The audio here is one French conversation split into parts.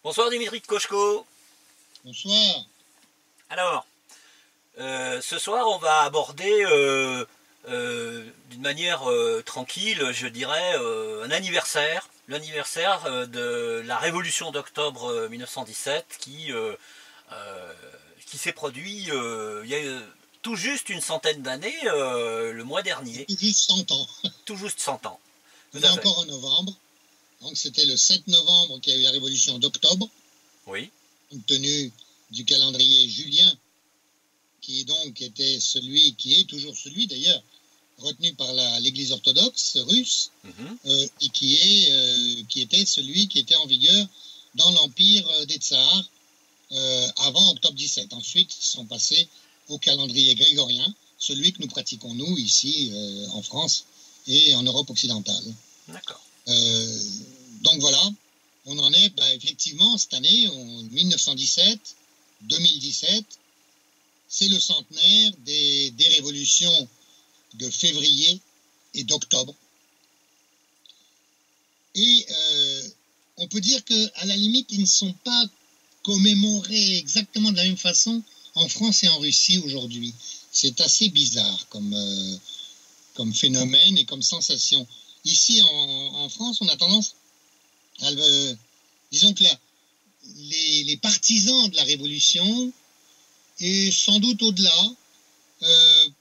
Bonsoir Dimitri de Kochko. Bonsoir. Alors, ce soir on va aborder d'une manière tranquille, je dirais, un anniversaire, l'anniversaire de la révolution d'octobre 1917 qui s'est produit il y a tout juste une centaine d'années, le mois dernier. Tout juste 100 ans. Tout juste 100 ans. On est encore en novembre. Donc c'était le 7 novembre qu'il y a eu la révolution d'octobre. Oui. Compte tenu du calendrier julien, qui était celui, qui est toujours celui d'ailleurs, retenu par l'Église orthodoxe russe, et qui était celui qui était en vigueur dans l'empire des Tsars avant octobre 17. Ensuite, ils sont passés au calendrier grégorien, celui que nous pratiquons nous ici en France et en Europe occidentale. D'accord. Donc voilà, on en est effectivement cette année, 1917, 2017, c'est le centenaire des révolutions de février et d'octobre. Et on peut dire qu'à la limite, ils ne sont pas commémorés exactement de la même façon en France et en Russie aujourd'hui. C'est assez bizarre comme phénomène et comme sensation. Ici, en France, on a tendance à... disons que les partisans de la Révolution, et sans doute au-delà,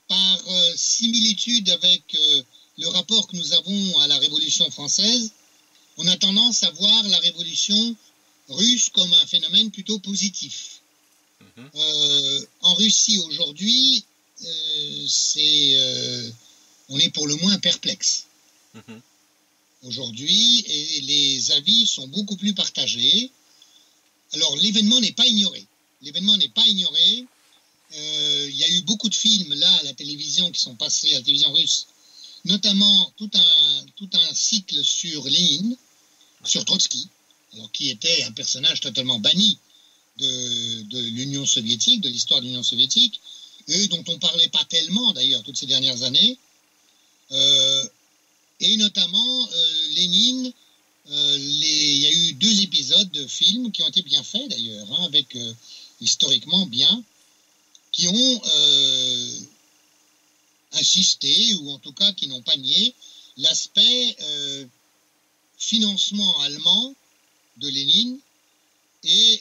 par similitude avec le rapport que nous avons à la Révolution française, on a tendance à voir la Révolution russe comme un phénomène plutôt positif. En Russie, aujourd'hui, on est pour le moins perplexe. Aujourd'hui, et les avis sont beaucoup plus partagés. Alors, l'événement n'est pas ignoré. L'événement n'est pas ignoré. Il y a eu beaucoup de films, là, à la télévision, qui sont passés à la télévision russe, notamment tout un cycle sur Lénine, sur Trotsky, alors qui était un personnage totalement banni de l'Union soviétique, de l'histoire de l'Union soviétique, et dont on ne parlait pas tellement, d'ailleurs, toutes ces dernières années. Et notamment, Lénine, il y a eu 2 épisodes de films qui ont été bien faits, d'ailleurs, hein, avec historiquement bien, qui ont insisté, ou en tout cas qui n'ont pas nié, l'aspect financement allemand de Lénine et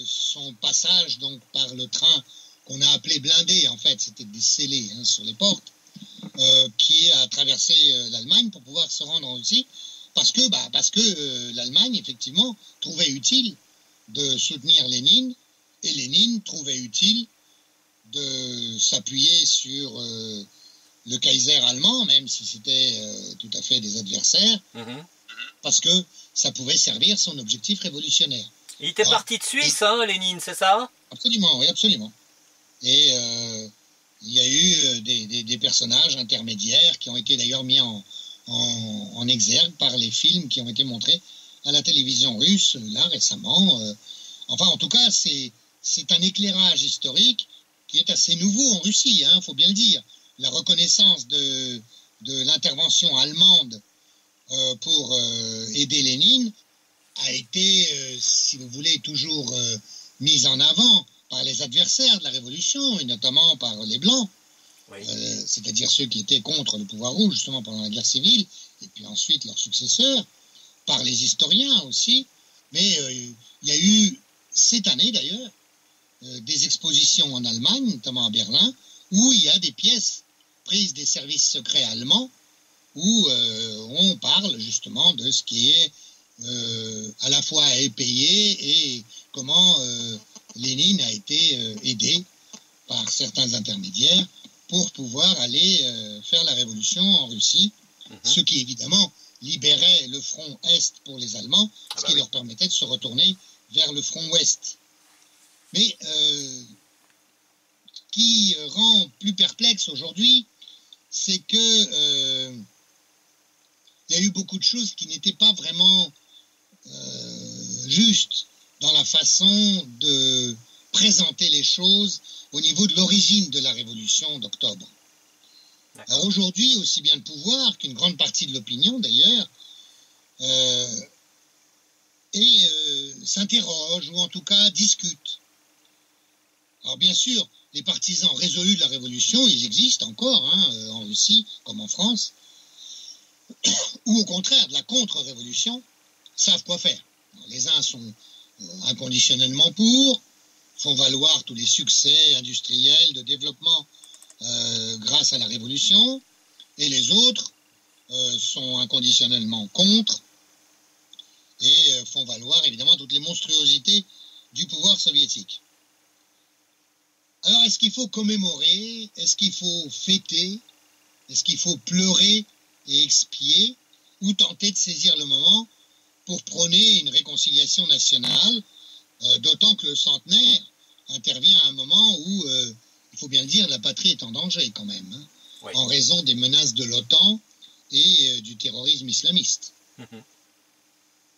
son passage donc par le train qu'on a appelé blindé, en fait, c'était des scellés sur les portes, qui a traversé l'Allemagne pour pouvoir se rendre en Russie, parce que l'Allemagne, effectivement, trouvait utile de soutenir Lénine, et Lénine trouvait utile de s'appuyer sur le Kaiser allemand, même si c'était tout à fait des adversaires, parce que ça pouvait servir son objectif révolutionnaire. Il était parti de Suisse, Lénine, c'est ça? Absolument, oui, absolument. Et il y a eu des personnages intermédiaires qui ont été d'ailleurs mis en exergue par les films qui ont été montrés à la télévision russe, là, récemment. Enfin, en tout cas, c'est un éclairage historique qui est assez nouveau en Russie, il faut bien le dire. La reconnaissance de l'intervention allemande pour aider Lénine a été, si vous voulez, toujours mise en avant par les adversaires de la Révolution, et notamment par les Blancs, oui. C'est-à-dire ceux qui étaient contre le pouvoir rouge, justement, pendant la guerre civile, et puis ensuite leurs successeurs, par les historiens aussi. Mais il y a eu, cette année d'ailleurs, des expositions en Allemagne, notamment à Berlin, où il y a des pièces prises des services secrets allemands, où on parle justement de ce qui est à la fois épayé et comment Lénine a été aidé par certains intermédiaires pour pouvoir aller faire la révolution en Russie, ce qui évidemment libérait le front Est pour les Allemands, ce qui leur permettait de se retourner vers le front Ouest. Mais ce qui rend plus perplexe aujourd'hui, c'est que il y a eu beaucoup de choses qui n'étaient pas vraiment justes dans la façon de présenter les choses au niveau de l'origine de la révolution d'octobre. Alors aujourd'hui, aussi bien le pouvoir qu'une grande partie de l'opinion d'ailleurs est s'interrogent ou en tout cas discutent. Alors bien sûr, les partisans résolus de la révolution, ils existent encore, hein, en Russie comme en France, ou au contraire de la contre-révolution, savent quoi faire. Alors, les uns sont inconditionnellement pour, font valoir tous les succès industriels de développement grâce à la révolution, et les autres sont inconditionnellement contre et font valoir évidemment toutes les monstruosités du pouvoir soviétique. Alors est-ce qu'il faut commémorer, est-ce qu'il faut fêter, est-ce qu'il faut pleurer et expier, ou tenter de saisir le moment pour prôner une réconciliation nationale, d'autant que le centenaire intervient à un moment où, il faut bien le dire, la patrie est en danger quand même, hein, oui, en raison des menaces de l'OTAN et du terrorisme islamiste.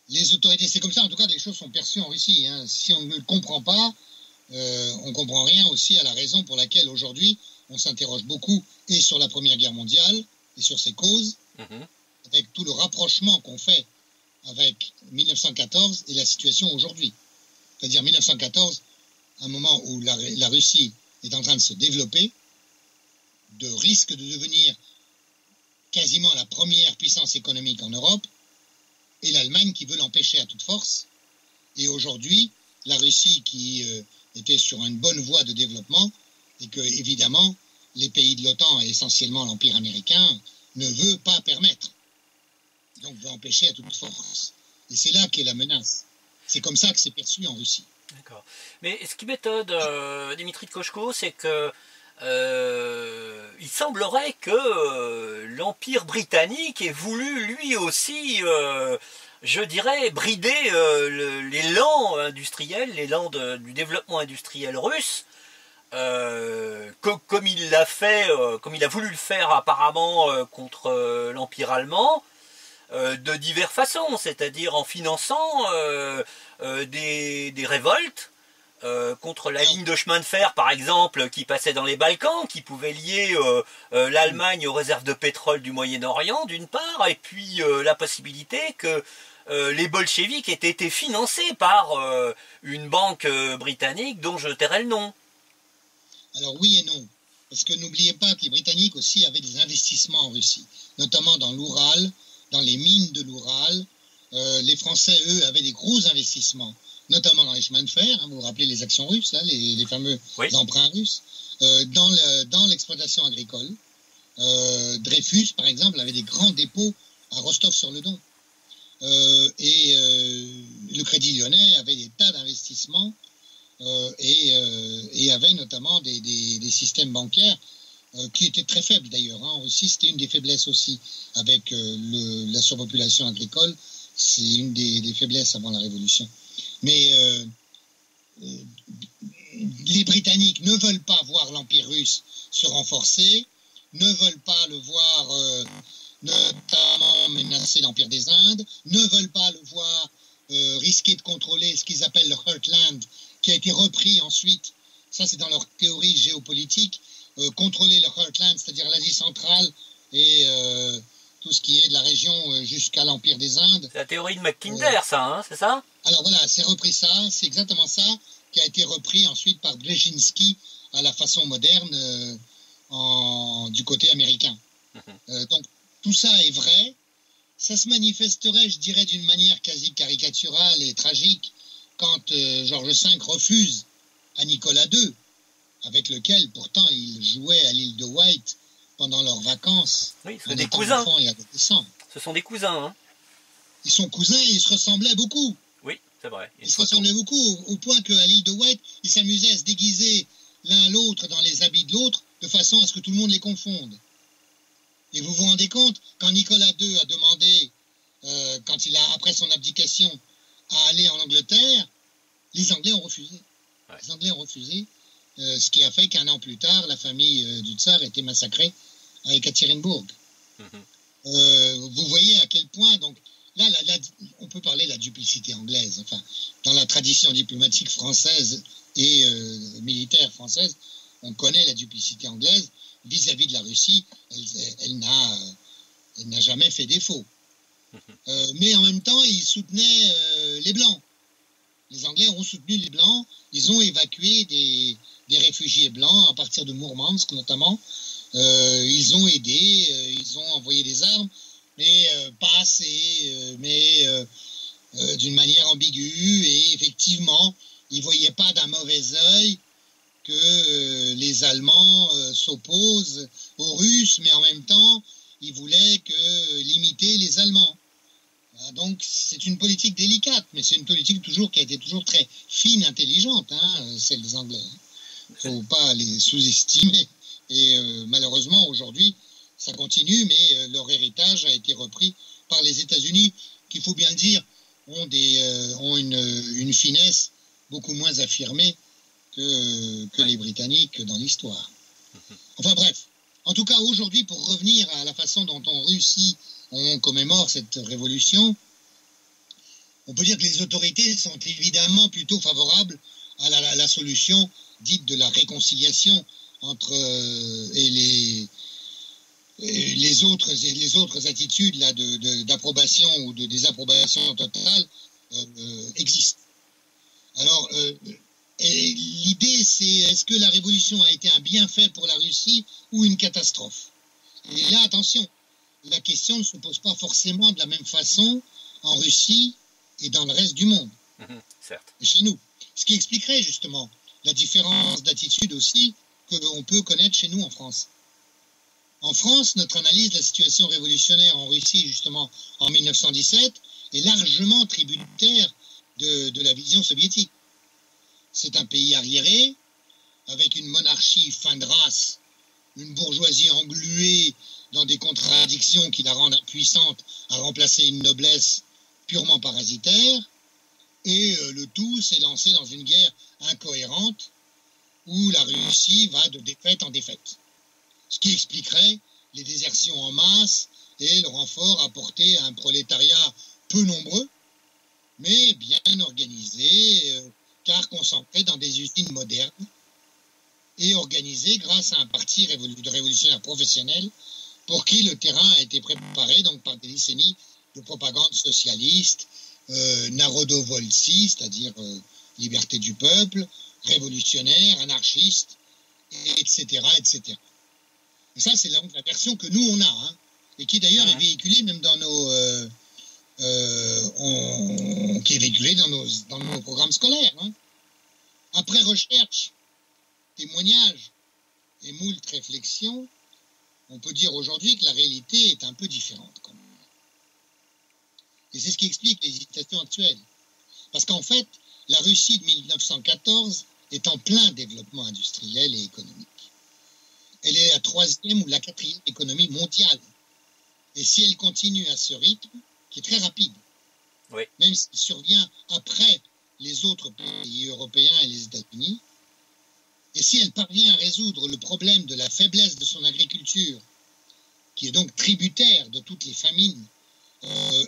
Les autorités, c'est comme ça en tout cas que les choses sont perçues en Russie, hein. Si on ne le comprend pas, on ne comprend rien aussi à la raison pour laquelle aujourd'hui on s'interroge beaucoup et sur la Première Guerre mondiale et sur ses causes, avec tout le rapprochement qu'on fait avec 1914 et la situation aujourd'hui. C'est-à-dire 1914, un moment où la Russie est en train de se développer, risque de devenir quasiment la première puissance économique en Europe, et l'Allemagne qui veut l'empêcher à toute force. Et aujourd'hui, la Russie qui était sur une bonne voie de développement, et que, évidemment, les pays de l'OTAN, et essentiellement l'Empire américain, ne veut pas permettre. Donc veut empêcher à toute force. Et c'est là qu'est la menace. C'est comme ça que c'est perçu en Russie. D'accord. Mais ce qui m'étonne, Dimitri de Kochko, c'est que il semblerait que l'Empire britannique ait voulu lui aussi, je dirais, brider l'élan industriel, l'élan du développement industriel russe, comme il l'a fait, comme il a voulu le faire apparemment contre l'Empire allemand, de diverses façons, c'est-à-dire en finançant des révoltes contre la ligne de chemin de fer, par exemple, qui passait dans les Balkans, qui pouvait lier l'Allemagne aux réserves de pétrole du Moyen-Orient, d'une part, et puis la possibilité que les bolcheviks aient été financés par une banque britannique dont je tairai le nom. Alors oui et non, parce que n'oubliez pas que les Britanniques aussi avaient des investissements en Russie, notamment dans l'Oural, dans les mines de l'Oural. Les Français, eux, avaient des gros investissements, notamment dans les chemins de fer, hein, vous vous rappelez les actions russes, là, les fameux emprunts russes, dans l'exploitation agricole. Dreyfus, par exemple, avait des grands dépôts à Rostov-sur-le-Don. Et le Crédit Lyonnais avait des tas d'investissements et avait notamment des systèmes bancaires qui étaient très faibles d'ailleurs. Hein. En Russie, c'était une des faiblesses aussi, avec la surpopulation agricole. C'est une des faiblesses avant la Révolution. Mais les Britanniques ne veulent pas voir l'Empire russe se renforcer, ne veulent pas le voir notamment menacer l'Empire des Indes, ne veulent pas le voir risquer de contrôler ce qu'ils appellent le Heartland, qui a été repris ensuite, ça c'est dans leur théorie géopolitique, contrôler le Heartland, c'est-à-dire l'Asie centrale et tout ce qui est de la région jusqu'à l'Empire des Indes. C'est la théorie de Mackinder, ça, hein, c'est ça? Alors voilà, c'est repris ça, c'est exactement ça qui a été repris ensuite par Brzezinski à la façon moderne du côté américain. Donc tout ça est vrai. Ça se manifesterait, je dirais, d'une manière quasi caricaturale et tragique quand George V refuse à Nicolas II, avec lequel pourtant il jouait à l'île de Wight pendant leurs vacances. Oui, ce sont des cousins. Et adolescents. Ce sont des cousins. Hein. Ils sont cousins et ils se ressemblaient beaucoup. Oui, c'est vrai. Ils se ressemblaient beaucoup au point qu'à l'île de Wight, ils s'amusaient à se déguiser l'un l'autre dans les habits de l'autre de façon à ce que tout le monde les confonde. Et vous vous rendez compte, quand Nicolas II a demandé, quand il a, après son abdication, à aller en Angleterre, les Anglais ont refusé. Ouais. Les Anglais ont refusé, ce qui a fait qu'un an plus tard, la famille du tsar a été massacrée à Ekaterinbourg. Vous voyez à quel point, donc, là, on peut parler de la duplicité anglaise. Enfin, dans la tradition diplomatique française et militaire française, on connaît la duplicité anglaise. Vis-à-vis de la Russie, elle n'a jamais fait défaut. Mais en même temps, il soutenait les Blancs. les Anglais ont soutenu les Blancs, ils ont évacué des réfugiés blancs à partir de Mourmansk notamment. Ils ont aidé, ils ont envoyé des armes, mais pas assez, mais d'une manière ambiguë. Et effectivement, ils ne voyaient pas d'un mauvais œil que les Allemands s'opposent aux Russes, mais en même temps, ils voulaient limiter les Allemands. Donc c'est une politique délicate, mais c'est une politique qui a été toujours très fine, intelligente, celle des Anglais. Il ne faut pas les sous-estimer. Et malheureusement, aujourd'hui, ça continue, mais leur héritage a été repris par les États-Unis, qu'il faut bien le dire, ont une finesse beaucoup moins affirmée que les Britanniques dans l'histoire. Enfin bref, en tout cas aujourd'hui, pour revenir à la façon dont en Russie on commémore cette révolution, on peut dire que les autorités sont évidemment plutôt favorables à la solution dite de la réconciliation entre les autres attitudes là, d'approbation ou de désapprobation totale existent. Alors, l'idée, c'est est-ce que la révolution a été un bienfait pour la Russie ou une catastrophe? Et là, attention, la question ne se pose pas forcément de la même façon en Russie et dans le reste du monde, certes. Et chez nous. Ce qui expliquerait justement la différence d'attitude aussi qu'on peut connaître chez nous en France. En France, notre analyse de la situation révolutionnaire en Russie, justement, en 1917, est largement tributaire de la vision soviétique. C'est un pays arriéré, avec une monarchie fin de race, une bourgeoisie engluée dans des contradictions qui la rendent impuissante à remplacer une noblesse purement parasitaire, et le tout s'est lancé dans une guerre incohérente où la Russie va de défaite en défaite. Ce qui expliquerait les désertions en masse et le renfort apporté à un prolétariat peu nombreux, mais bien organisé, car concentré dans des usines modernes et organisé grâce à un parti de révolutionnaires professionnels pour qui le terrain a été préparé donc par des décennies de propagande socialiste, narodovoltsie, c'est-à-dire liberté du peuple, révolutionnaire, anarchiste, etc., etc. Et ça, c'est la version que nous, on a, et qui d'ailleurs est véhiculée même dans qui est véhiculée dans nos programmes scolaires. Après recherche, témoignages et moult réflexions, on peut dire aujourd'hui que la réalité est un peu différente quand même. Et c'est ce qui explique l'hésitation actuelle. Parce qu'en fait, la Russie de 1914 est en plein développement industriel et économique. Elle est la 3e ou la 4e économie mondiale. Et si elle continue à ce rythme, qui est très rapide, oui, même s'il survient après les autres pays européens et les États-Unis, et si elle parvient à résoudre le problème de la faiblesse de son agriculture, qui est donc tributaire de toutes les famines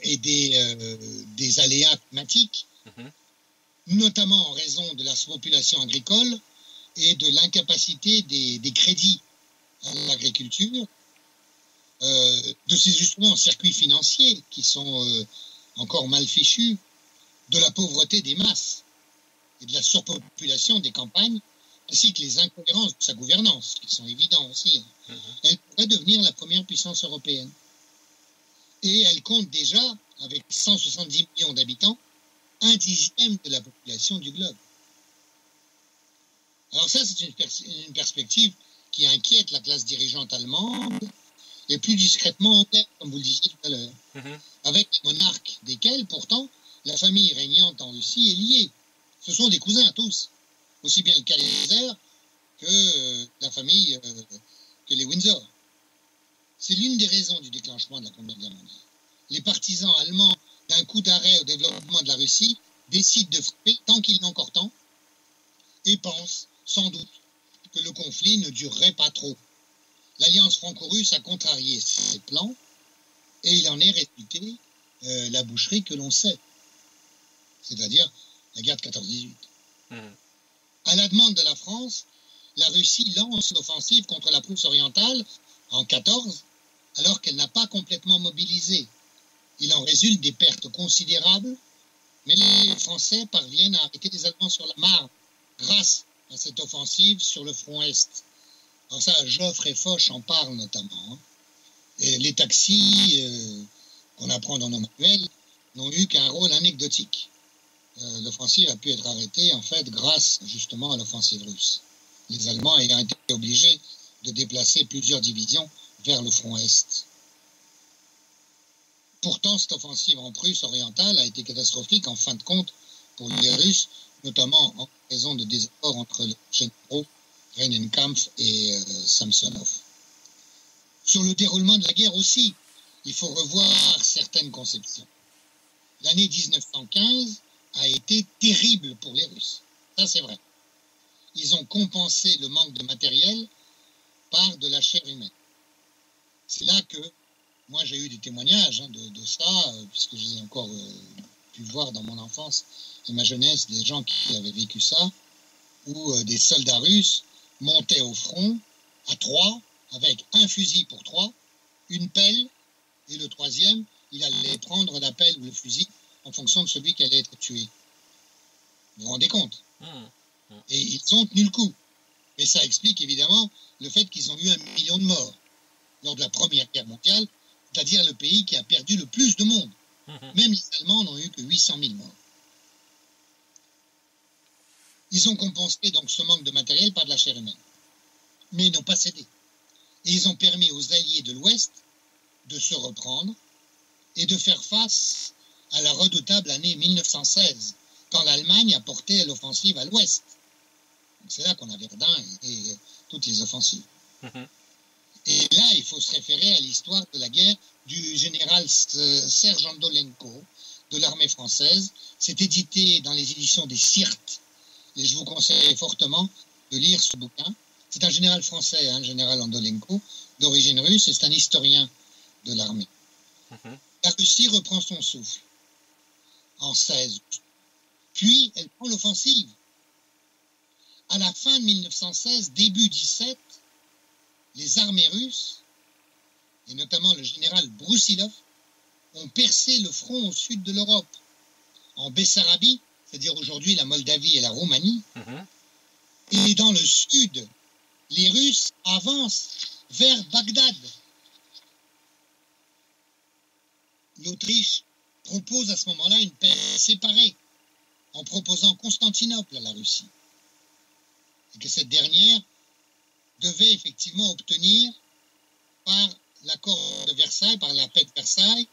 et des aléas climatiques, notamment en raison de la population agricole et de l'incapacité des crédits à l'agriculture, de ces justement circuits financiers qui sont encore mal fichus, de la pauvreté des masses et de la surpopulation des campagnes, ainsi que les incohérences de sa gouvernance, qui sont évidentes aussi, elle pourrait devenir la première puissance européenne. Et elle compte déjà, avec 170 millions d'habitants, 1/10 de la population du globe. Alors ça, c'est une perspective qui inquiète la classe dirigeante allemande, et plus discrètement anglaise, comme vous le disiez tout à l'heure, avec des monarques desquels, pourtant, la famille régnante en Russie est liée. Ce sont des cousins tous, aussi bien le Kaiser que la famille, que les Windsor. C'est l'une des raisons du déclenchement de la Première Guerre mondiale. Les partisans allemands d'un coup d'arrêt au développement de la Russie décident de frapper tant qu'il est encore temps et pensent, sans doute, que le conflit ne durerait pas trop. L'alliance franco-russe a contrarié ses plans et il en est résulté la boucherie que l'on sait, c'est-à-dire la guerre de 14-18. À la demande de la France, la Russie lance l'offensive contre la Prusse orientale en 14, alors qu'elle n'a pas complètement mobilisé. Il en résulte des pertes considérables Mais les Français parviennent à arrêter les Allemands sur la Marne grâce à cette offensive sur le front Est. Alors ça, Joffre et Foch en parlent notamment. Hein. Et les taxis, qu'on apprend dans nos manuels, n'ont eu qu'un rôle anecdotique. L'offensive a pu être arrêtée, en fait, grâce justement à l'offensive russe. Les Allemands ayant été obligés de déplacer plusieurs divisions vers le front Est. Pourtant, cette offensive en Prusse orientale a été catastrophique en fin de compte pour les Russes, notamment en raison de désaccords entre les généraux Rennenkampf et Samsonov. Sur le déroulement de la guerre aussi, il faut revoir certaines conceptions. L'année 1915 a été terrible pour les Russes. Ça, c'est vrai. Ils ont compensé le manque de matériel par de la chair humaine. C'est là que moi, j'ai eu des témoignages de ça, puisque j'ai encore pu voir dans mon enfance et ma jeunesse des gens qui avaient vécu ça, où des soldats russes montaient au front à 3, avec un fusil pour 3, une pelle, et le troisième, il allait prendre la pelle ou le fusil en fonction de celui qui allait être tué. Vous vous rendez compte? Et ils ont tenu le coup. Et ça explique évidemment le fait qu'ils ont eu 1 million de morts lors de la Première Guerre mondiale, c'est-à-dire le pays qui a perdu le plus de monde. Même les Allemands n'ont eu que 800 000 morts. Ils ont compensé donc ce manque de matériel par de la chair humaine. Mais ils n'ont pas cédé. Et ils ont permis aux alliés de l'Ouest de se reprendre et de faire face à la redoutable année 1916, quand l'Allemagne a porté l'offensive à l'Ouest. C'est là qu'on a Verdun et toutes les offensives. Et là, il faut se référer à l'histoire de la guerre du général Serge Andolenko de l'armée française. C'est édité dans les éditions des Sirtes. Et je vous conseille fortement de lire ce bouquin. C'est un général français, général Andolenko, d'origine russe, et c'est un historien de l'armée. La Russie reprend son souffle en 16. Puis, elle prend l'offensive. À la fin de 1916, début 17, les armées russes, et notamment le général Broussilov, ont percé le front au sud de l'Europe, en Bessarabie, c'est-à-dire aujourd'hui la Moldavie et la Roumanie, et dans le sud, les Russes avancent vers Bagdad. L'Autriche propose à ce moment-là une paix séparée, en proposant Constantinople à la Russie, et que cette dernière devait effectivement obtenir par l'accord de Versailles, par la paix de Versailles,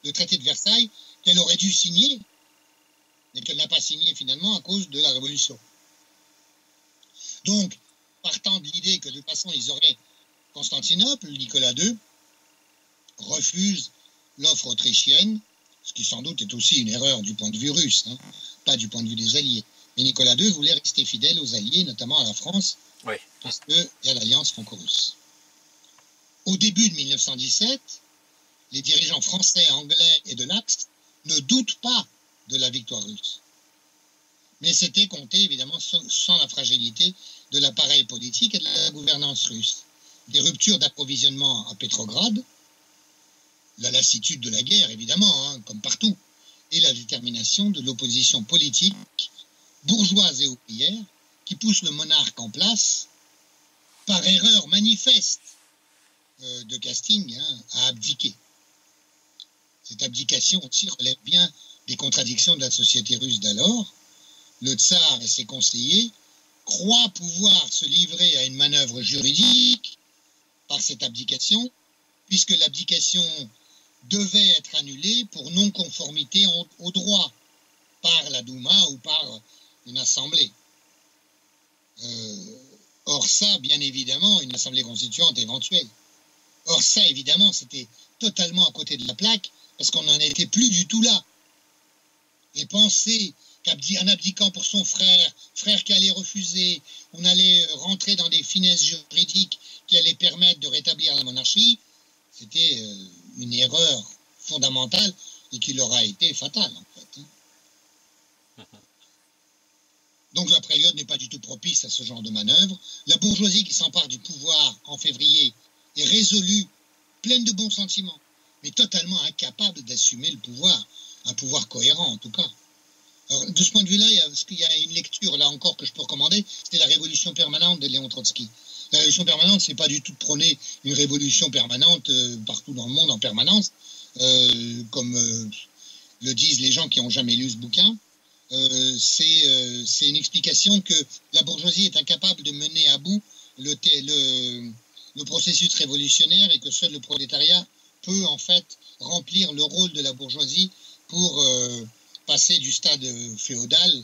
le traité de Versailles, qu'elle aurait dû signer, mais qu'elle n'a pas signé finalement à cause de la Révolution. Donc, partant de l'idée que de toute façon ils auraient Constantinople, Nicolas II refuse l'offre autrichienne, ce qui sans doute est aussi une erreur du point de vue russe, pas du point de vue des Alliés. Mais Nicolas II voulait rester fidèle aux Alliés, notamment à la France, parce qu'il y a l'alliance franco-russe. Au début de 1917, les dirigeants français, anglais et de l'Axe ne doutent pas de la victoire russe. Mais c'était compté évidemment sans la fragilité de l'appareil politique et de la gouvernance russe. Des ruptures d'approvisionnement à Pétrograd, la lassitude de la guerre évidemment, comme partout, et la détermination de l'opposition politique, bourgeoise et ouvrière, qui pousse le monarque en place, par erreur manifeste de Castille, à abdiquer. Cette abdication aussi relève bien des contradictions de la société russe d'alors. Le tsar et ses conseillers croient pouvoir se livrer à une manœuvre juridique par cette abdication, puisque l'abdication devait être annulée pour non-conformité au droit par la Douma ou par une assemblée. Or ça, bien évidemment, une assemblée constituante éventuelle. Or ça, évidemment, c'était totalement à côté de la plaque, parce qu'on n'en était plus du tout là. Et penser qu'en abdiquant pour son frère qui allait refuser, on allait rentrer dans des finesses juridiques qui allaient permettre de rétablir la monarchie, c'était une erreur fondamentale et qui leur a été fatale, en fait. Donc la période n'est pas du tout propice à ce genre de manœuvre. La bourgeoisie qui s'empare du pouvoir en février est résolue, pleine de bons sentiments, mais totalement incapable d'assumer le pouvoir, un pouvoir cohérent en tout cas. Alors, de ce point de vue-là, il y a une lecture, là encore, que je peux recommander, c'était La Révolution permanente de Léon Trotsky. La Révolution permanente, c'est pas du tout de prôner une révolution permanente partout dans le monde en permanence, comme le disent les gens qui n'ont jamais lu ce bouquin. C'est une explication que la bourgeoisie est incapable de mener à bout le processus révolutionnaire et que seul le prolétariat peut en fait remplir le rôle de la bourgeoisie pour passer du stade féodal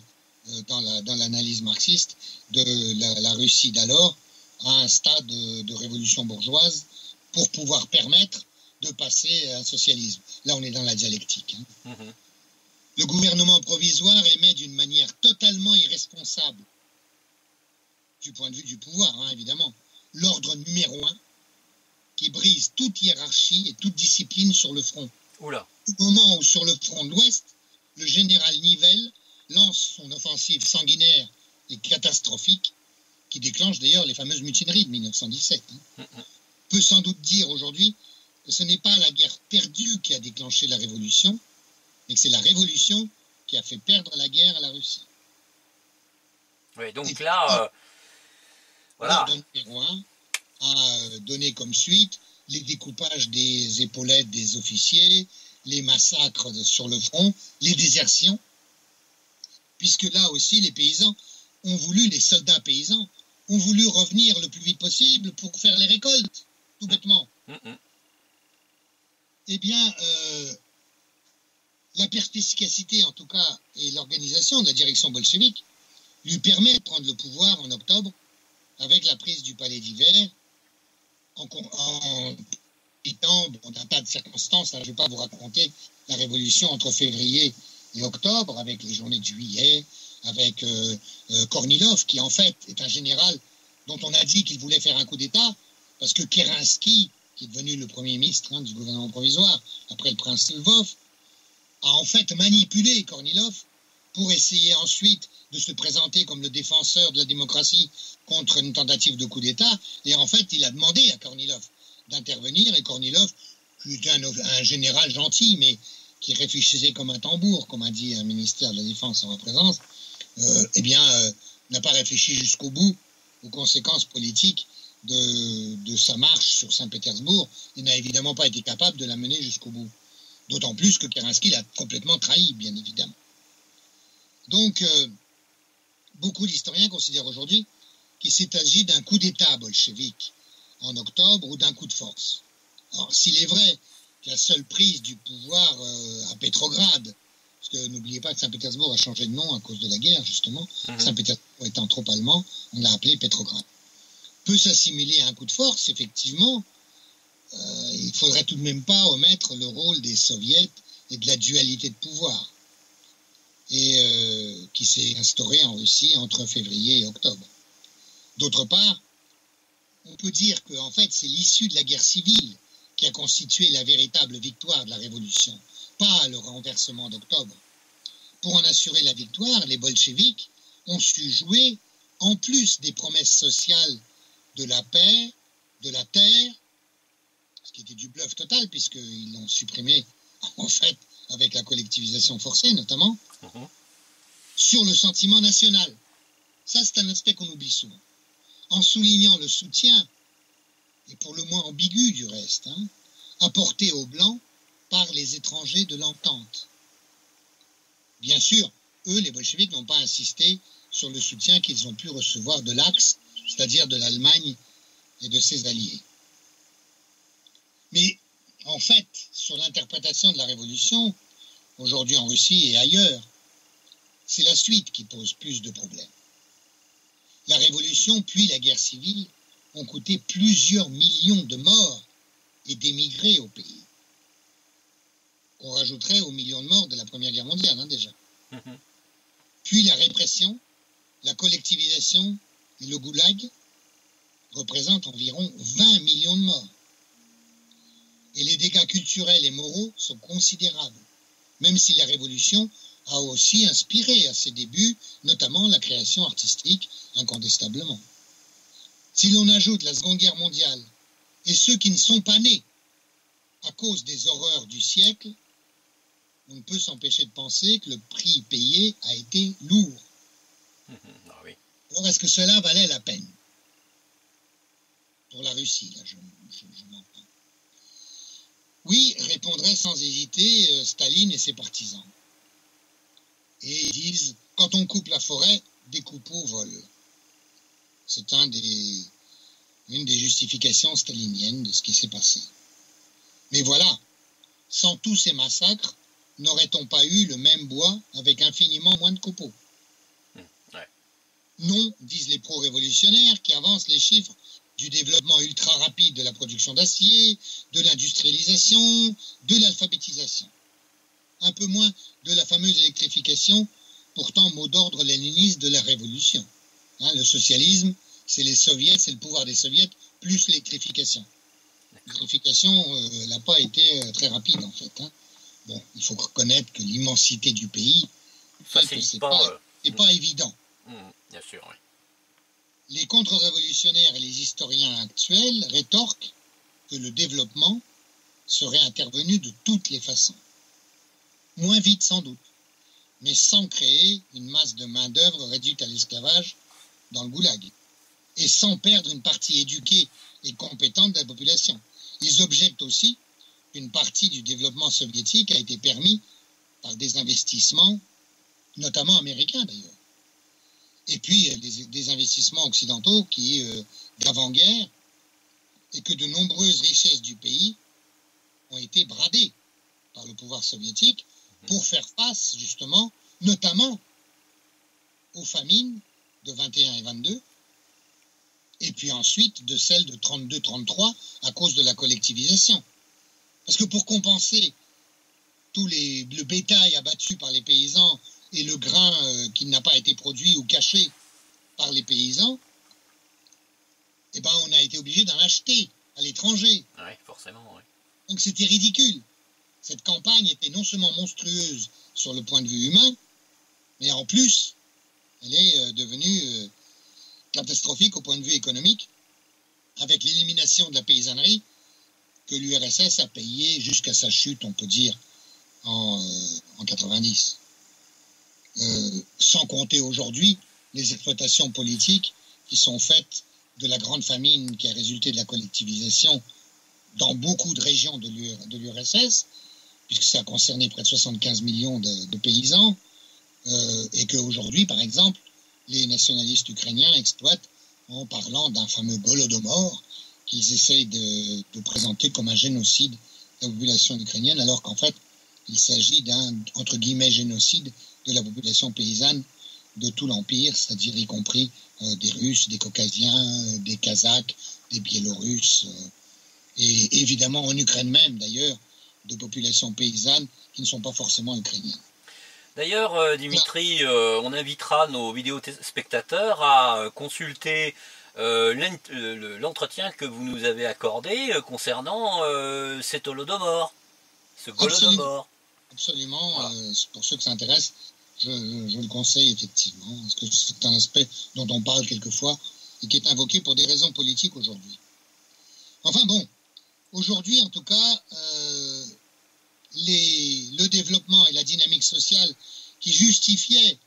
dans l'analyse marxiste de la Russie d'alors à un stade de révolution bourgeoise pour pouvoir permettre de passer à un socialisme. Là, on est dans la dialectique. Hein. Mmh. Le gouvernement provisoire émet d'une manière totalement irresponsable, du point de vue du pouvoir, hein, évidemment, l'ordre numéro 1 qui brise toute hiérarchie et toute discipline sur le front. Oula. Au moment où, sur le front de l'Ouest, le général Nivelle lance son offensive sanguinaire et catastrophique, qui déclenche d'ailleurs les fameuses mutineries de 1917. Hein. On peut sans doute dire aujourd'hui que ce n'est pas la guerre perdue qui a déclenché la révolution, mais que c'est la révolution qui a fait perdre la guerre à la Russie. Oui, donc là, voilà. L'ordre numéro 1 a donné comme suite les découpages des épaulettes des officiers, les massacres sur le front, les désertions, puisque là aussi les paysans ont voulu, les soldats paysans, ont voulu revenir le plus vite possible pour faire les récoltes, tout bêtement. Eh bien, la perspicacité, en tout cas, et l'organisation de la direction bolchevique lui permet de prendre le pouvoir en octobre avec la prise du palais d'hiver en d'un tas de circonstances. Je ne vais pas vous raconter la révolution entre février et octobre avec les journées de juillet, avec Kornilov, qui en fait est un général dont on a dit qu'il voulait faire un coup d'État, parce que Kerensky, qui est devenu le premier ministre du gouvernement provisoire, après le prince Lvov, a en fait manipulé Kornilov pour essayer ensuite de se présenter comme le défenseur de la démocratie contre une tentative de coup d'État. Et en fait, il a demandé à Kornilov d'intervenir, et Kornilov, qui était un général gentil, mais qui réfléchissait comme un tambour, comme a dit un ministère de la Défense en ma présence, n'a pas réfléchi jusqu'au bout aux conséquences politiques de sa marche sur Saint-Pétersbourg. Il n'a évidemment pas été capable de la mener jusqu'au bout. D'autant plus que Kerensky l'a complètement trahi, bien évidemment. Donc, beaucoup d'historiens considèrent aujourd'hui qu'il s'agit d'un coup d'État bolchevique en octobre ou d'un coup de force. Alors, s'il est vrai que la seule prise du pouvoir à Pétrograd, parce que n'oubliez pas que Saint-Pétersbourg a changé de nom à cause de la guerre, justement, Saint-Pétersbourg étant trop allemand, on l'a appelé Pétrograd, peut s'assimiler à un coup de force, effectivement. Il ne faudrait tout de même pas omettre le rôle des soviets et de la dualité de pouvoir et qui s'est instaurée en Russie entre février et octobre. D'autre part, on peut dire que en fait, c'est l'issue de la guerre civile qui a constitué la véritable victoire de la révolution, pas le renversement d'octobre. Pour en assurer la victoire, les bolcheviks ont su jouer, en plus des promesses sociales de la paix, de la terre, ce qui était du bluff total, puisqu'ils l'ont supprimé, en fait, avec la collectivisation forcée, notamment, sur le sentiment national. Ça, c'est un aspect qu'on oublie souvent. En soulignant le soutien, et pour le moins ambigu du reste, apporté aux Blancs par les étrangers de l'entente. Bien sûr, eux, les bolcheviks, n'ont pas insisté sur le soutien qu'ils ont pu recevoir de l'Axe, c'est-à-dire de l'Allemagne et de ses alliés. Mais en fait, sur l'interprétation de la Révolution, aujourd'hui en Russie et ailleurs, c'est la suite qui pose plus de problèmes. La Révolution puis la guerre civile ont coûté plusieurs millions de morts et d'émigrés au pays. On rajouterait aux millions de morts de la Première Guerre mondiale, déjà. Puis la répression, la collectivisation et le goulag représentent environ 20 millions de morts. Et les dégâts culturels et moraux sont considérables, même si la Révolution a aussi inspiré à ses débuts, notamment la création artistique, incontestablement. Si l'on ajoute la Seconde Guerre mondiale et ceux qui ne sont pas nés à cause des horreurs du siècle, on ne peut s'empêcher de penser que le prix payé a été lourd. Ah oui. Alors, est-ce que cela valait la peine? Pour la Russie, là, je m'en parle. Oui, répondraient sans hésiter Staline et ses partisans. Et ils disent, quand on coupe la forêt, des coupeaux volent. C'est une des justifications staliniennes de ce qui s'est passé. Mais voilà, sans tous ces massacres, n'aurait-on pas eu le même bois avec infiniment moins de copeaux? Ouais. Non, disent les pro-révolutionnaires qui avancent les chiffres du développement ultra rapide de la production d'acier, de l'industrialisation, de l'alphabétisation. Un peu moins de la fameuse électrification, pourtant mot d'ordre léniniste de la révolution. Le socialisme, c'est les soviets, c'est le pouvoir des soviets, plus l'électrification. L'électrification n'a pas été très rapide en fait. Bon, il faut reconnaître que l'immensité du pays fait que c'est pas évident. Bien sûr, oui. Les contre-révolutionnaires et les historiens actuels rétorquent que le développement serait intervenu de toutes les façons. Moins vite sans doute, mais sans créer une masse de main-d'œuvre réduite à l'esclavage dans le goulag, et sans perdre une partie éduquée et compétente de la population. Ils objectent aussi qu'une partie du développement soviétique a été permis par des investissements, notamment américains d'ailleurs. Et puis des investissements occidentaux d'avant-guerre, et que de nombreuses richesses du pays ont été bradées par le pouvoir soviétique pour faire face justement, notamment aux famines de 21 et 22, et puis ensuite de celles de 32-33 à cause de la collectivisation. Parce que pour compenser le bétail abattu par les paysans et le grain qui n'a pas été produit ou caché par les paysans, on a été obligé d'en acheter à l'étranger. Oui, forcément, oui. Donc c'était ridicule. Cette campagne était non seulement monstrueuse sur le point de vue humain, mais en plus, elle est devenue catastrophique au point de vue économique, avec l'élimination de la paysannerie que l'URSS a payée jusqu'à sa chute, on peut dire, en 90. Sans compter aujourd'hui les exploitations politiques qui sont faites de la grande famine qui a résulté de la collectivisation dans beaucoup de régions de l'URSS, puisque ça a concerné près de 75 millions de paysans, et qu'aujourd'hui, par exemple, les nationalistes ukrainiens exploitent en parlant d'un fameux Golodomor qu'ils essayent de présenter comme un génocide de la population ukrainienne, alors qu'en fait, il s'agit d'un, entre guillemets, génocide de la population paysanne de tout l'Empire, c'est-à-dire y compris des Russes, des Caucasiens, des Kazakhs, des Biélorusses, et évidemment en Ukraine même, d'ailleurs, de populations paysannes qui ne sont pas forcément ukrainiennes. D'ailleurs, Dimitri, on invitera nos vidéospectateurs à consulter l'entretien que vous nous avez accordé concernant cet Holodomor, ce Golodomor. Absolument, voilà. Pour ceux que ça intéresse, je le conseille effectivement, parce que c'est un aspect dont on parle quelquefois et qui est invoqué pour des raisons politiques aujourd'hui. Enfin bon, aujourd'hui en tout cas, le développement et la dynamique sociale qui justifiaient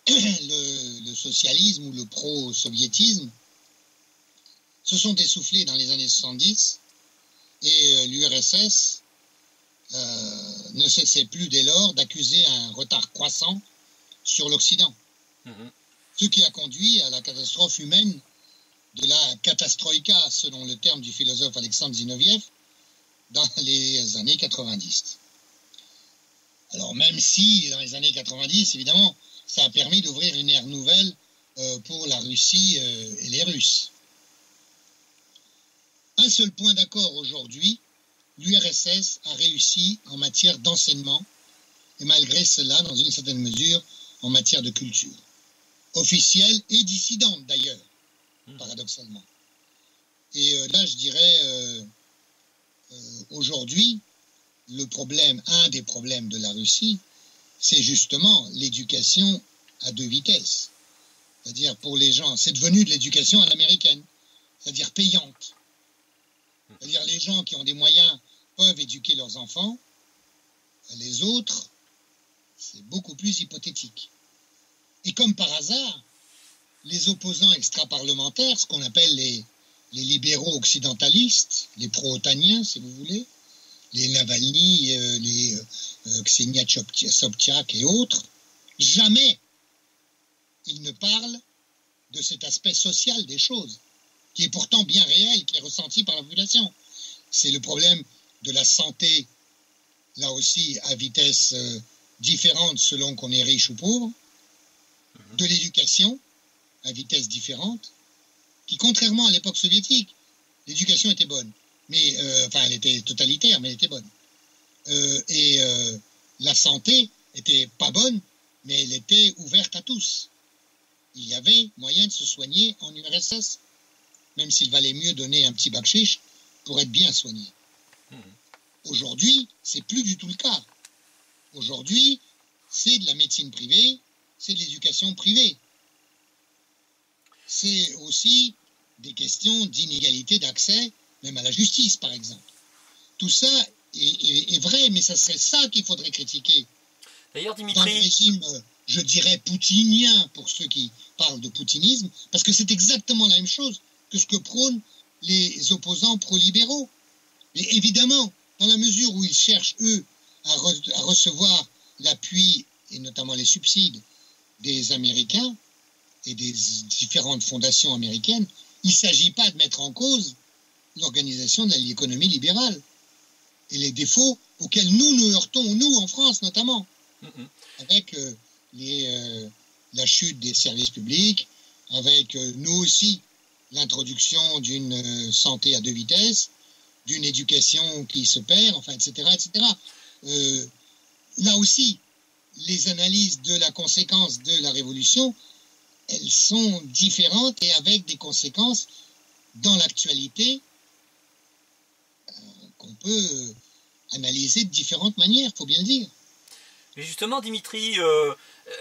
le socialisme ou le pro-soviétisme se sont essoufflés dans les années 70 et l'URSS ne cessait plus dès lors d'accuser un retard croissant sur l'Occident. Ce qui a conduit à la catastrophe humaine de la katastroïka, selon le terme du philosophe Alexandre Zinoviev, dans les années 90. Alors même si, dans les années 90, évidemment, ça a permis d'ouvrir une ère nouvelle pour la Russie et les Russes. Un seul point d'accord aujourd'hui, l'URSS a réussi en matière d'enseignement, et malgré cela, dans une certaine mesure, en matière de culture. Officielle et dissidente d'ailleurs, paradoxalement. Et là, je dirais, aujourd'hui, un des problèmes de la Russie, c'est justement l'éducation à deux vitesses. C'est-à-dire pour les gens, c'est devenu de l'éducation à l'américaine, c'est-à-dire payante. C'est-à-dire les gens qui ont des moyens peuvent éduquer leurs enfants, les autres c'est beaucoup plus hypothétique. Et comme par hasard, les opposants extra-parlementaires, ce qu'on appelle les libéraux occidentalistes, les pro-otaniens, si vous voulez, les Navalny, les Ksenia Sobchak et autres, jamais ils ne parlent de cet aspect social des choses, qui est pourtant bien réel, qui est ressenti par la population. C'est le problème de la santé, là aussi à vitesse différente selon qu'on est riche ou pauvre, de l'éducation à vitesse différente, qui contrairement à l'époque soviétique, l'éducation était bonne, mais enfin elle était totalitaire, mais elle était bonne. La santé était pas bonne, mais elle était ouverte à tous. Il y avait moyen de se soigner en URSS, même s'il valait mieux donner un petit bakchich pour être bien soigné. Aujourd'hui, c'est plus du tout le cas. Aujourd'hui, c'est de la médecine privée, c'est de l'éducation privée. C'est aussi des questions d'inégalité d'accès, même à la justice, par exemple. Tout ça est vrai, mais ça serait ça qu'il faudrait critiquer. D'ailleurs, Dimitri... Dans le régime, je dirais, poutinien, pour ceux qui parlent de poutinisme, parce que c'est exactement la même chose que ce que prônent les opposants pro-libéraux. Et évidemment, dans la mesure où ils cherchent, eux, à recevoir l'appui, et notamment les subsides, des Américains et des différentes fondations américaines, il ne s'agit pas de mettre en cause l'organisation de l'économie libérale et les défauts auxquels nous heurtons, nous, en France notamment, avec la chute des services publics, avec nous aussi l'introduction d'une santé à deux vitesses, d'une éducation qui se perd, enfin, etc., etc. Là aussi, les analyses de la conséquence de la révolution, elles sont différentes et avec des conséquences dans l'actualité qu'on peut analyser de différentes manières, il faut bien le dire. Mais justement, Dimitri,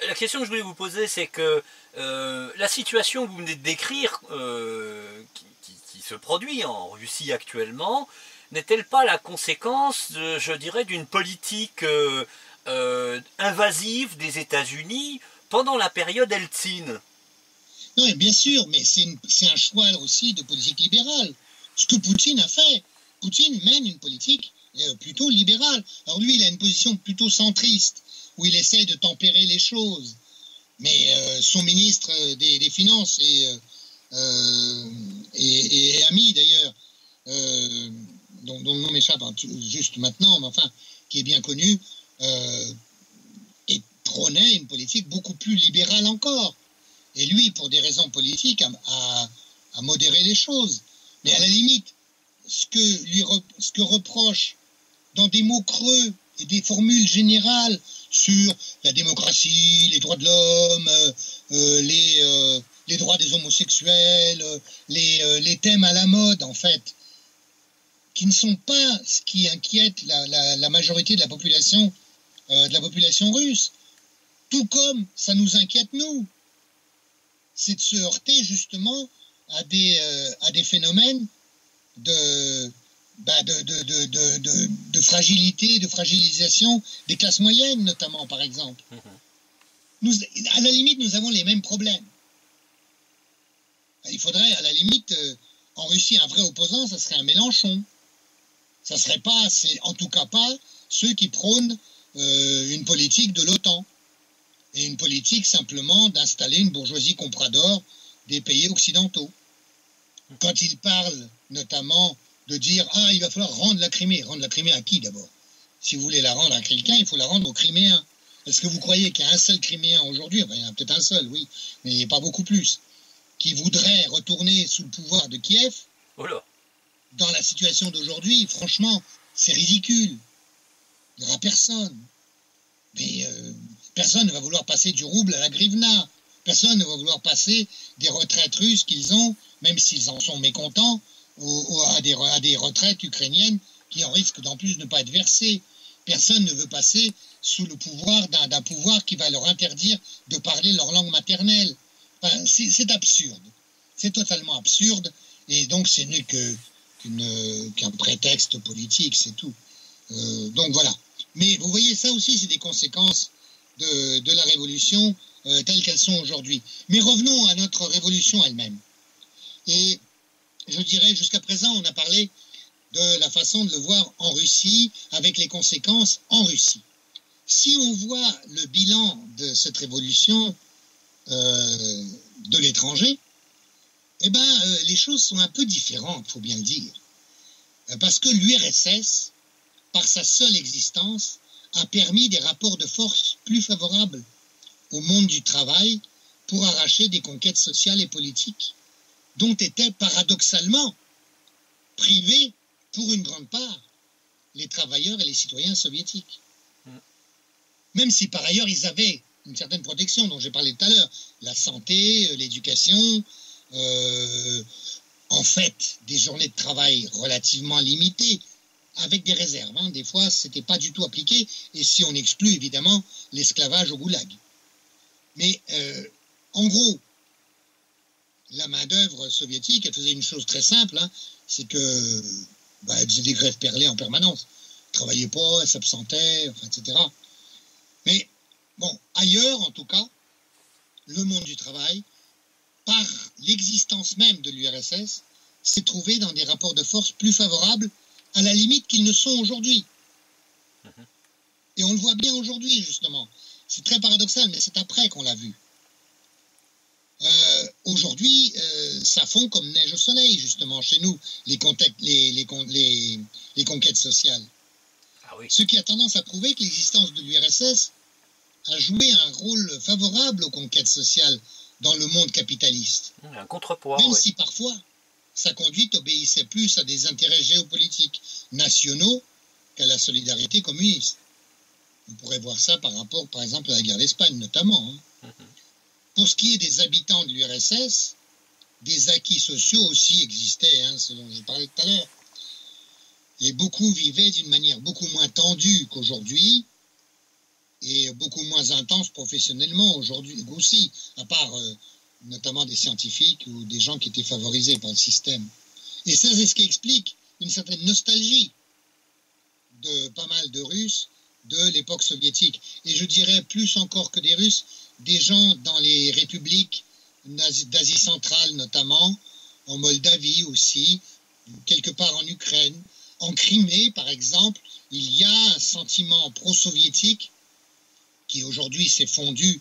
la question que je voulais vous poser, c'est que la situation que vous venez de décrire, qui se produit en Russie actuellement, n'est-elle pas la conséquence, je dirais, d'une politique invasive des États-Unis pendant la période Eltsine? Non, bien sûr, mais c'est un choix aussi de politique libérale. Ce que Poutine a fait, Poutine mène une politique plutôt libérale. Alors lui, il a une position plutôt centriste, où il essaye de tempérer les choses. Mais son ministre des Finances et ami d'ailleurs, dont le nom m'échappe juste maintenant, mais enfin, qui est bien connu, et prônait une politique beaucoup plus libérale encore. Et lui, pour des raisons politiques, a modéré les choses. Mais à la limite, ce que reproche dans des mots creux et des formules générales sur la démocratie, les droits de l'homme, les droits des homosexuels, les thèmes à la mode, en fait, qui ne sont pas ce qui inquiète la majorité de la population russe. Tout comme ça nous inquiète, nous. C'est de se heurter, justement, à des phénomènes de fragilité, de fragilisation des classes moyennes, notamment, par exemple. À la limite, nous avons les mêmes problèmes. Il faudrait, à la limite, en Russie, un vrai opposant, ça serait un Mélenchon. Ça serait pas, en tout cas pas, ceux qui prônent une politique de l'OTAN. Et une politique, simplement, d'installer une bourgeoisie comprador des pays occidentaux. Quand ils parlent, notamment, de dire « Ah, il va falloir rendre la Crimée ». Rendre la Crimée à qui, d'abord? Si vous voulez la rendre à quelqu'un, il faut la rendre aux Criméens. Est-ce que vous croyez qu'il y a un seul Criméen aujourd'hui? Enfin, il y en a peut-être un seul, oui, mais pas beaucoup plus. Qui voudrait retourner sous le pouvoir de Kiev? Voilà. Dans la situation d'aujourd'hui, franchement, c'est ridicule. Il n'y aura personne. Mais personne ne va vouloir passer du rouble à la grivna. Personne ne va vouloir passer des retraites russes qu'ils ont, même s'ils en sont mécontents, à des retraites ukrainiennes qui en risquent d'en plus de ne pas être versées. Personne ne veut passer sous le pouvoir d'un pouvoir qui va leur interdire de parler leur langue maternelle. Enfin, c'est absurde. C'est totalement absurde. Et donc, ce n'est qu'un prétexte politique, c'est tout. Donc voilà. Mais vous voyez, ça aussi, c'est des conséquences de la révolution telles qu'elles sont aujourd'hui. Mais revenons à notre révolution elle-même. Et je dirais, jusqu'à présent, on a parlé de la façon de le voir en Russie, avec les conséquences en Russie. Si on voit le bilan de cette révolution de l'étranger, eh ben, les choses sont un peu différentes, il faut bien le dire. Parce que l'URSS, par sa seule existence, a permis des rapports de force plus favorables au monde du travail pour arracher des conquêtes sociales et politiques dont étaient paradoxalement privés, pour une grande part, les travailleurs et les citoyens soviétiques. Même si par ailleurs ils avaient une certaine protection dont j'ai parlé tout à l'heure, la santé, l'éducation, en fait des journées de travail relativement limitées, avec des réserves. Des fois, ce n'était pas du tout appliqué, et si on exclut évidemment l'esclavage au goulag. Mais en gros, la main-d'œuvre soviétique, elle faisait une chose très simple, c'est que elle faisait des grèves perlées en permanence. Elle ne travaillait pas, elle s'absentait, etc. Mais bon, ailleurs en tout cas, le monde du travail, par l'existence même de l'URSS, s'est trouvé dans des rapports de force plus favorables, à la limite qu'ils ne sont aujourd'hui. Et on le voit bien aujourd'hui, justement. C'est très paradoxal, mais c'est après qu'on l'a vu. Aujourd'hui, ça fond comme neige au soleil, justement, chez nous, les conquêtes sociales. Ah oui. Ce qui a tendance à prouver que l'existence de l'URSS a joué un rôle favorable aux conquêtes sociales dans le monde capitaliste. Un contrepoids. Même si parfois, sa conduite obéissait plus à des intérêts géopolitiques nationaux qu'à la solidarité communiste. On pourrait voir ça par rapport, par exemple, à la guerre d'Espagne, notamment. Pour ce qui est des habitants de l'URSS, des acquis sociaux aussi existaient, ce dont je parlais tout à l'heure. Et beaucoup vivaient d'une manière beaucoup moins tendue qu'aujourd'hui, et beaucoup moins intense professionnellement aujourd'hui aussi, à part notamment des scientifiques ou des gens qui étaient favorisés par le système. Et ça, c'est ce qui explique une certaine nostalgie de pas mal de Russes de l'époque soviétique. Et je dirais plus encore que des Russes, des gens dans les républiques d'Asie centrale notamment, en Moldavie aussi, quelque part en Ukraine. En Crimée, par exemple, il y a un sentiment pro-soviétique qui aujourd'hui s'est fondu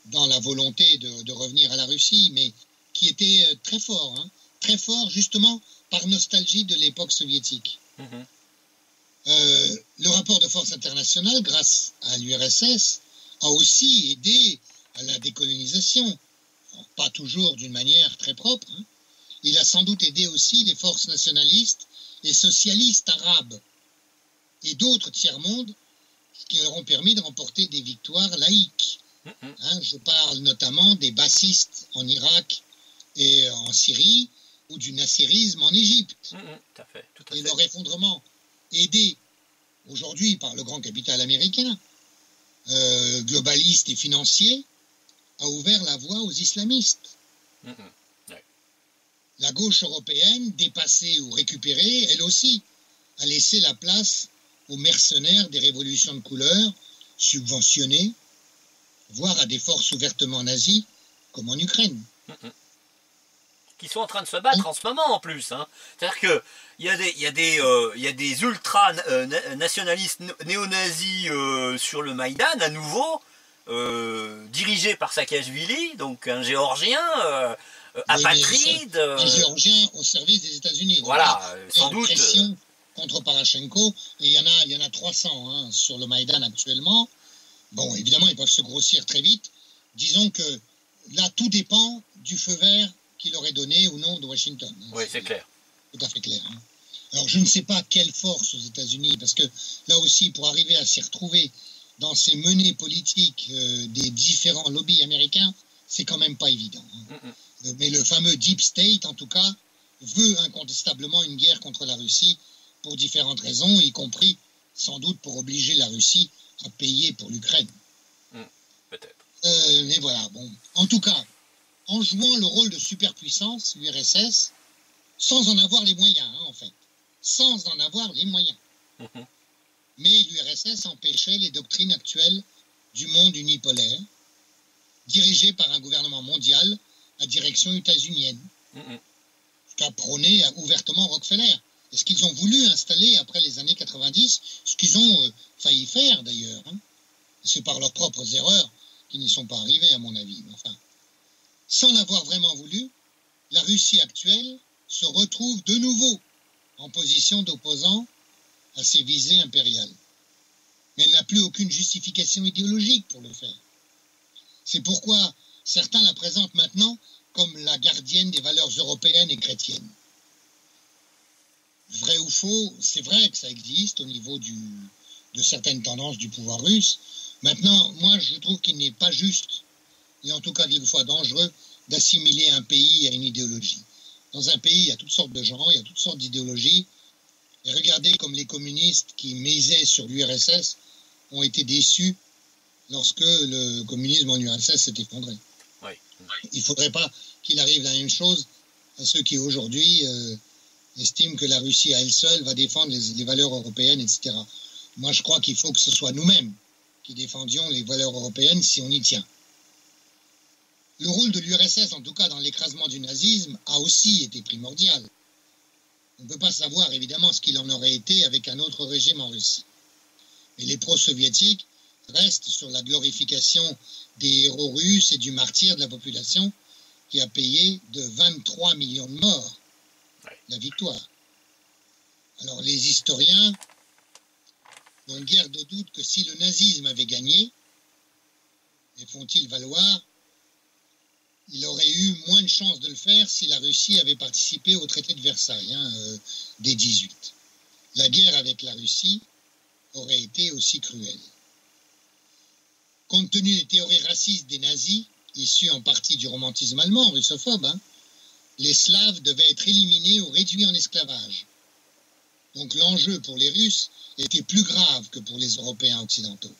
dans la volonté de revenir à la Russie, mais qui était très fort justement par nostalgie de l'époque soviétique. Le rapport de force international, grâce à l'URSS, a aussi aidé à la décolonisation, pas toujours d'une manière très propre. Il a sans doute aidé aussi les forces nationalistes et socialistes arabes et d'autres tiers-mondes qui leur ont permis de remporter des victoires laïques. Je parle notamment des bassistes en Irak et en Syrie, ou du nasserisme en Égypte. Tout à fait. Et leur effondrement, aidé aujourd'hui par le grand capital américain, globaliste et financier, a ouvert la voie aux islamistes. La gauche européenne, dépassée ou récupérée, elle aussi, a laissé la place aux mercenaires des révolutions de couleur, subventionnés, voire à des forces ouvertement nazies, comme en Ukraine. Qui sont en train de se battre en ce moment en plus. C'est-à-dire qu'il y a des ultra-nationalistes néo-nazis sur le Maïdan, à nouveau, dirigés par Saakashvili, donc un Géorgien apatride. Un Géorgien au service des États-Unis. Voilà, sans doute. Pression contre Parachenko, et il y en a 300 sur le Maïdan actuellement. Bon, évidemment, ils peuvent se grossir très vite. Disons que là, tout dépend du feu vert qu'il aurait donné ou non de Washington. Oui, c'est clair. Tout à fait clair. Alors, je ne sais pas quelle force aux États-Unis, parce que là aussi, pour arriver à s'y retrouver dans ces menées politiques des différents lobbies américains, c'est quand même pas évident. Mais le fameux Deep State, en tout cas, veut incontestablement une guerre contre la Russie pour différentes raisons, y compris sans doute pour obliger la Russie à payer pour l'Ukraine. Peut-être. Mais voilà, bon. En tout cas, en jouant le rôle de superpuissance, l'URSS, sans en avoir les moyens, en fait. Sans en avoir les moyens. Mais l'URSS empêchait les doctrines actuelles du monde unipolaire, dirigé par un gouvernement mondial à direction états-unienne, ce qu'a prôné ouvertement Rockefeller. Et ce qu'ils ont voulu installer après les années 90, ce qu'ils ont failli faire d'ailleurs. C'est par leurs propres erreurs qu'ils n'y sont pas arrivés, à mon avis. Enfin, sans l'avoir vraiment voulu, la Russie actuelle se retrouve de nouveau en position d'opposant à ses visées impériales. Mais elle n'a plus aucune justification idéologique pour le faire. C'est pourquoi certains la présentent maintenant comme la gardienne des valeurs européennes et chrétiennes. Vrai ou faux, c'est vrai que ça existe au niveau de certaines tendances du pouvoir russe. Maintenant, moi, je trouve qu'il n'est pas juste, et en tout cas quelquefois dangereux, d'assimiler un pays à une idéologie. Dans un pays, il y a toutes sortes de gens, il y a toutes sortes d'idéologies. Et regardez comme les communistes qui misaient sur l'URSS ont été déçus lorsque le communisme en URSS s'est effondré. Oui. Il ne faudrait pas qu'il arrive la même chose à ceux qui aujourd'hui estiment que la Russie à elle seule va défendre les valeurs européennes, etc. Moi, je crois qu'il faut que ce soit nous-mêmes qui défendions les valeurs européennes si on y tient. Le rôle de l'URSS, en tout cas dans l'écrasement du nazisme, a aussi été primordial. On ne peut pas savoir évidemment ce qu'il en aurait été avec un autre régime en Russie. Mais les pro-soviétiques restent sur la glorification des héros russes et du martyr de la population qui a payé de 23 millions de morts la victoire. Alors les historiens n'ont guère de doute que si le nazisme avait gagné, et font-ils valoir, il aurait eu moins de chances de le faire si la Russie avait participé au traité de Versailles, dès 18. La guerre avec la Russie aurait été aussi cruelle. Compte tenu des théories racistes des nazis, issues en partie du romantisme allemand, russophobe, les Slaves devaient être éliminés ou réduits en esclavage. Donc l'enjeu pour les Russes était plus grave que pour les Européens occidentaux.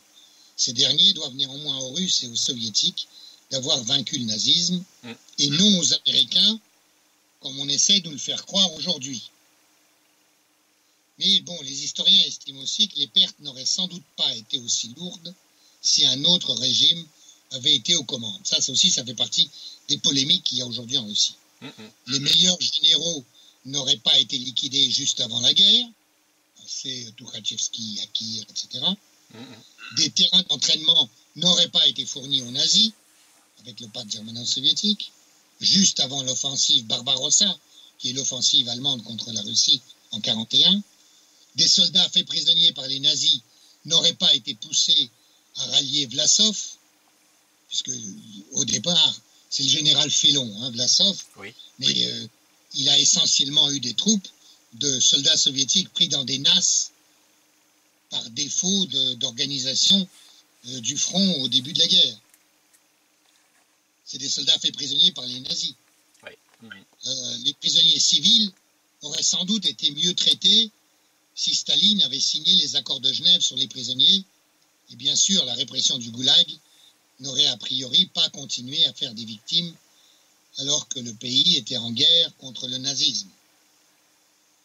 Ces derniers doivent néanmoins aux Russes et aux Soviétiques d'avoir vaincu le nazisme, et non aux Américains, comme on essaie de nous le faire croire aujourd'hui. Mais bon, les historiens estiment aussi que les pertes n'auraient sans doute pas été aussi lourdes si un autre régime avait été aux commandes. Ça aussi, ça fait partie des polémiques qu'il y a aujourd'hui en Russie. Les meilleurs généraux n'auraient pas été liquidés juste avant la guerre. C'est Tukhachevski, Yakir, etc. Des terrains d'entraînement n'auraient pas été fournis aux nazis, avec le pacte germano-soviétique, juste avant l'offensive Barbarossa, qui est l'offensive allemande contre la Russie en 1941. Des soldats faits prisonniers par les nazis n'auraient pas été poussés à rallier Vlasov, puisque au départ, c'est le général Félon, Vlasov, mais il a essentiellement eu des troupes de soldats soviétiques pris dans des nasses par défaut d'organisation du front au début de la guerre. C'est des soldats faits prisonniers par les nazis. Les prisonniers civils auraient sans doute été mieux traités si Staline avait signé les accords de Genève sur les prisonniers, et bien sûr la répression du goulag n'aurait a priori pas continué à faire des victimes alors que le pays était en guerre contre le nazisme.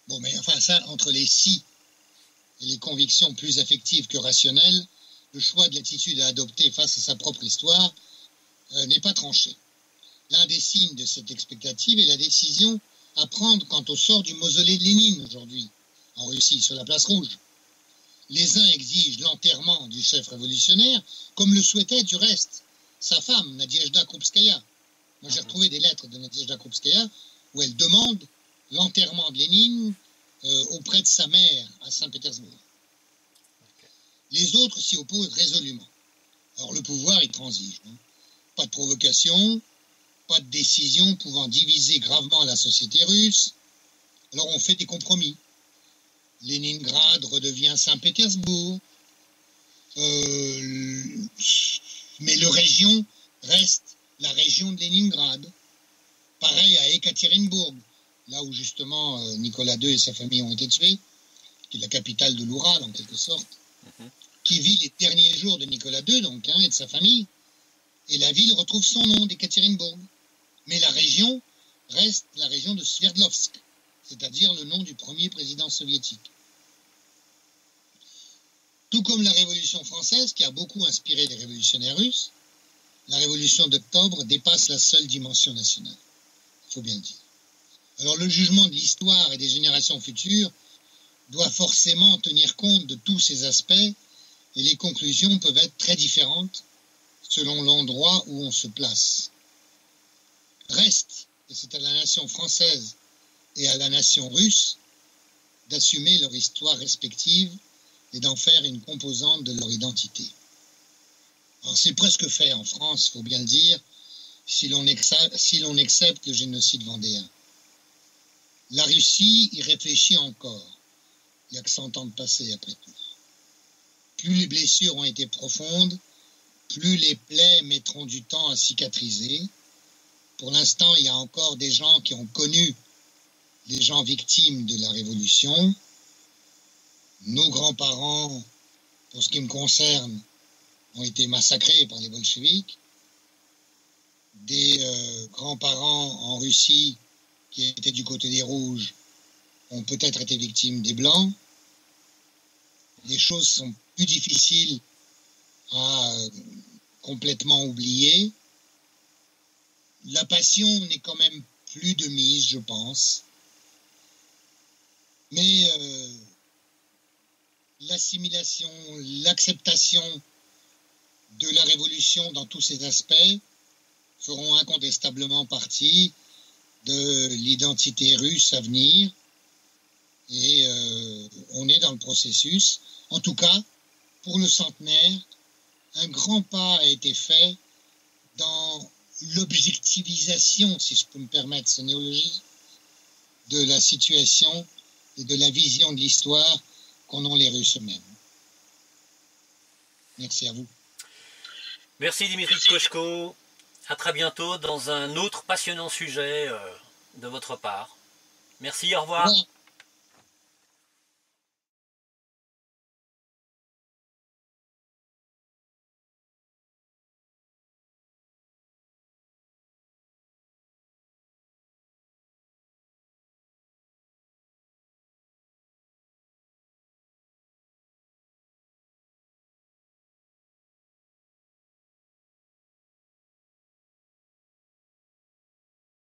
Bon, mais enfin ça, entre les si et les convictions plus affectives que rationnelles, le choix de l'attitude à adopter face à sa propre histoire n'est pas tranché. L'un des signes de cette expectative est la décision à prendre quant au sort du mausolée de Lénine aujourd'hui, en Russie, sur la place Rouge. Les uns exigent l'enterrement du chef révolutionnaire, comme le souhaitait du reste sa femme, Nadejda Krupskaya. Moi, j'ai retrouvé des lettres de Nadejda Krupskaya où elle demande l'enterrement de Lénine auprès de sa mère à Saint-Pétersbourg. Les autres s'y opposent résolument. Alors le pouvoir, il transige. Pas de provocation, pas de décision pouvant diviser gravement la société russe. Alors on fait des compromis. Léningrad redevient Saint-Pétersbourg, mais la région reste la région de Léningrad. Pareil à Ekaterinbourg, là où justement Nicolas II et sa famille ont été tués, qui est la capitale de l'Oural en quelque sorte, qui vit les derniers jours de Nicolas II donc, et de sa famille, et la ville retrouve son nom d'Ekaterinbourg. Mais la région reste la région de Tout comme la Révolution française, qui a beaucoup inspiré les révolutionnaires russes, la Révolution d'octobre dépasse la seule dimension nationale. Il faut bien le dire. Alors le jugement de l'histoire et des générations futures doit forcément tenir compte de tous ces aspects et les conclusions peuvent être très différentes selon l'endroit où on se place. Reste que c'est à la nation française et à la nation russe d'assumer leur histoire respective et d'en faire une composante de leur identité. Alors c'est presque fait en France, il faut bien le dire, si l'on accepte le génocide vendéen. La Russie y réfléchit encore. Il n'y a que 100 ans de passé après tout. Plus les blessures ont été profondes, plus les plaies mettront du temps à cicatriser. Pour l'instant, il y a encore des gens qui ont connu les gens victimes de la Révolution. Nos grands-parents, pour ce qui me concerne, ont été massacrés par les bolcheviks. Des grands-parents en Russie qui étaient du côté des Rouges ont peut-être été victimes des Blancs. Les choses sont plus difficiles à complètement oublier. La passion n'est quand même plus de mise, je pense. Mais l'assimilation, l'acceptation de la Révolution dans tous ses aspects feront incontestablement partie de l'identité russe à venir. Et on est dans le processus. En tout cas, pour le centenaire, un grand pas a été fait dans l'objectivisation, si je peux me permettre ce néologisme, de la situation et de la vision de l'histoire qu'en ont les Russes eux-mêmes. Merci à vous. Merci Dimitri Koshko. À très bientôt dans un autre passionnant sujet de votre part. Merci, au revoir.